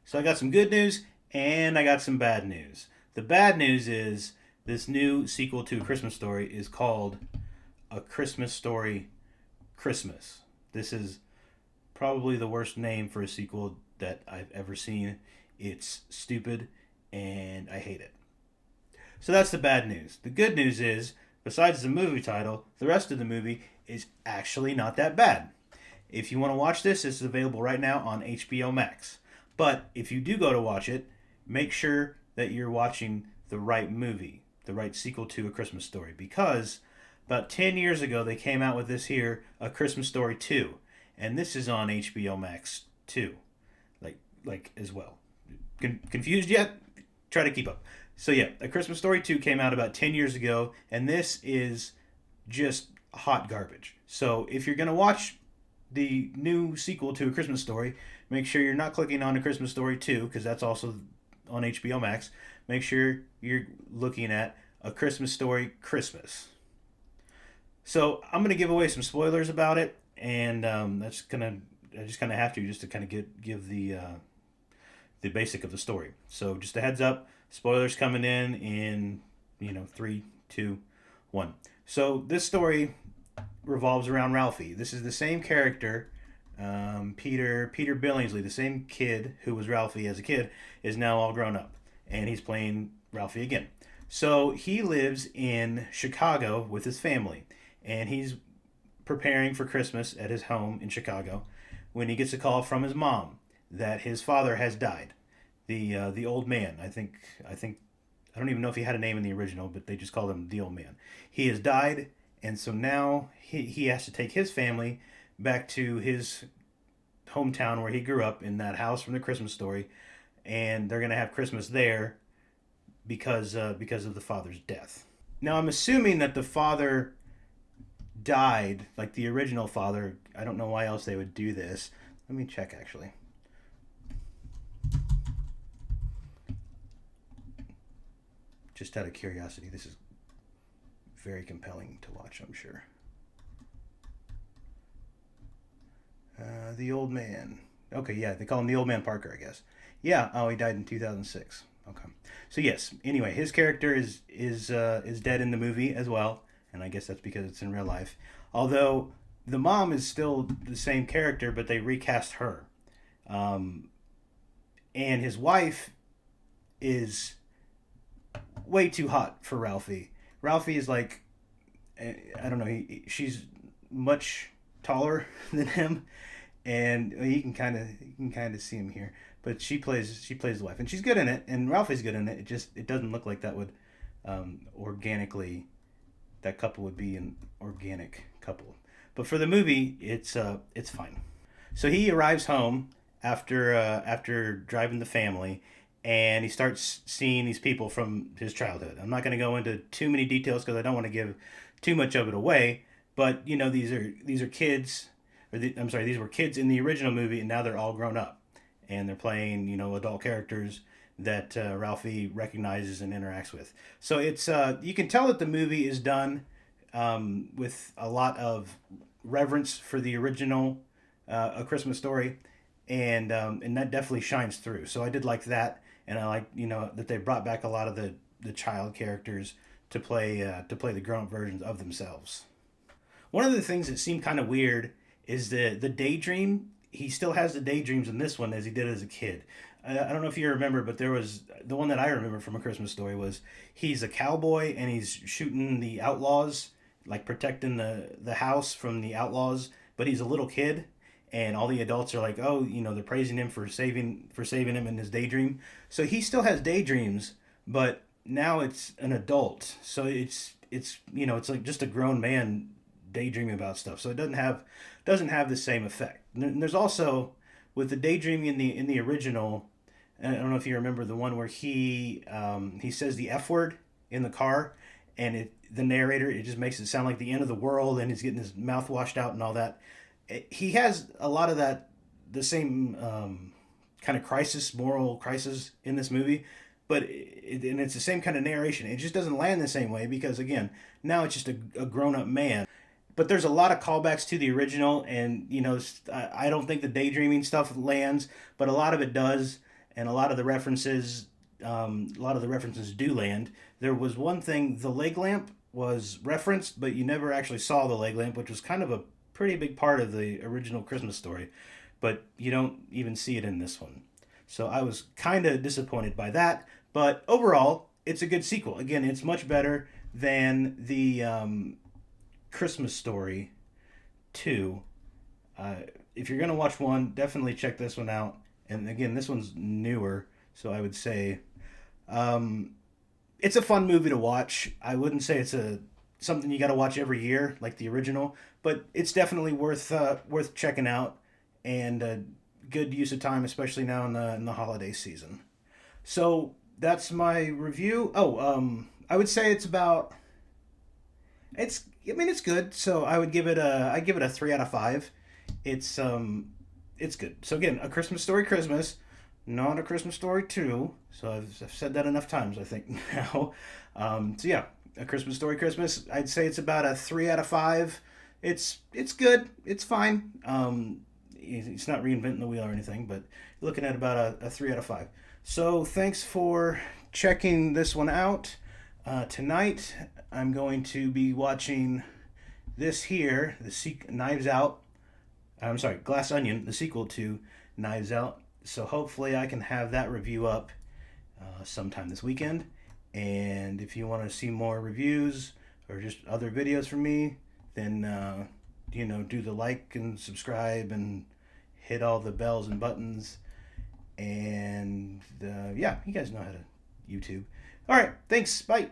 So I got some good news and I got some bad news. The bad news is this new sequel to A Christmas Story is called A Christmas Story Christmas. This is probably the worst name for a sequel that I've ever seen. It's stupid and I hate it. So that's the bad news. The good news is, besides the movie title, the rest of the movie is actually not that bad. If you want to watch this, it's available right now on HBO Max. But if you do go to watch it, make sure that you're watching the right movie, the right sequel to A Christmas Story. Because about 10 years ago, they came out with this here, A Christmas Story 2. And this is on HBO Max too. Like as well. Confused yet? Try to keep up. So yeah, A Christmas Story 2 came out about 10 years ago, and this is just hot garbage. So if you're going to watch the new sequel to A Christmas Story, make sure you're not clicking on A Christmas Story 2, because that's also on HBO Max. Make sure you're looking at A Christmas Story Christmas. So I'm going to give away some spoilers about it, and I just kind of have to just to kind of give the basic of the story. So just a heads up, spoilers coming in 3, 2, 1. So this story revolves around Ralphie. This is the same character, Peter Billingsley, the same kid who was Ralphie as a kid, is now all grown up, and he's playing Ralphie again. So he lives in Chicago with his family, and he's preparing for Christmas at his home in Chicago when he gets a call from his mom that his father has died. The old man. I think I don't even know if he had a name in the original, but they just called him the old man. He has died, and so now he has to take his family back to his hometown where he grew up in that house from the Christmas Story, and they're gonna have Christmas there because of the father's death. Now I'm assuming that the father died like the original father. I don't know why else they would do this. Let me check actually. Just out of curiosity, this is very compelling to watch, I'm sure. The old man. Okay, yeah, they call him the old man Parker, I guess. Yeah. Oh, he died in 2006. Okay. So yes. Anyway, his character is dead in the movie as well, and I guess that's because it's in real life. Although the mom is still the same character, but they recast her, um, and his wife is way too hot for Ralphie. Ralphie is like, I don't know. She's much taller than him, and you can kind of see him here. But she plays the wife, and she's good in it, and Ralphie's good in it. It doesn't look like that would organically that couple would be an organic couple. But for the movie, it's fine. So he arrives home after driving the family, and he starts seeing these people from his childhood. I'm not going to go into too many details because I don't want to give too much of it away. But these are kids, I'm sorry, these were kids in the original movie, and now they're all grown up, and they're playing adult characters that Ralphie recognizes and interacts with. So it's you can tell that the movie is done with a lot of reverence for the original A Christmas Story, and that definitely shines through. So I did like that, and I like that they brought back a lot of the child characters to play the grown up versions of themselves. One of the things that seemed kind of weird is the daydream. He still has the daydreams in this one as he did as a kid. I don't know if you remember, but there was the one that I remember from A Christmas Story was he's a cowboy and he's shooting the outlaws, like protecting the house from the outlaws. But he's a little kid, and all the adults are like, oh, they're praising him for saving him in his daydream. So he still has daydreams, but now it's an adult. So it's like just a grown man daydreaming about stuff. So it doesn't have the same effect. And there's also with the daydreaming in the original. I don't know if you remember the one where he says the F word in the car, and the narrator, it just makes it sound like the end of the world, and he's getting his mouth washed out and all that. He has a lot of that, the same kind of moral crisis in this movie, but and it's the same kind of narration. It just doesn't land the same way because again, now it's just a grown up man. But there's a lot of callbacks to the original, and I don't think the daydreaming stuff lands, but a lot of it does. and a lot of the references do land. There was one thing: the leg lamp was referenced, but you never actually saw the leg lamp, which was kind of a pretty big part of the original Christmas Story. But you don't even see it in this one. So I was kind of disappointed by that. But overall, it's a good sequel. Again, it's much better than the Christmas Story 2. Uh, if you're going to watch one, definitely check this one out. And again, this one's newer, so I would say um, it's a fun movie to watch. I wouldn't say it's a something you got to watch every year like the original, but it's definitely worth checking out and a good use of time, especially now in the holiday season. So that's my review. Oh, I would say it's about it's. I mean, it's good. So I give it a 3 out of 5. It's it's good. So again, a Christmas Story Christmas, not a Christmas Story 2. So I've said that enough times, I think now. So yeah, a Christmas Story Christmas. I'd say it's about a 3 out of 5. It's good. It's fine. It's not reinventing the wheel or anything, but looking at about a 3 out of 5. So thanks for checking this one out. Tonight I'm going to be watching this here, Knives Out. I'm sorry, Glass Onion, the sequel to Knives Out. So hopefully I can have that review up sometime this weekend. And if you want to see more reviews or just other videos from me, then do the like and subscribe and hit all the bells and buttons. And yeah, you guys know how to YouTube. All right, thanks. Bye.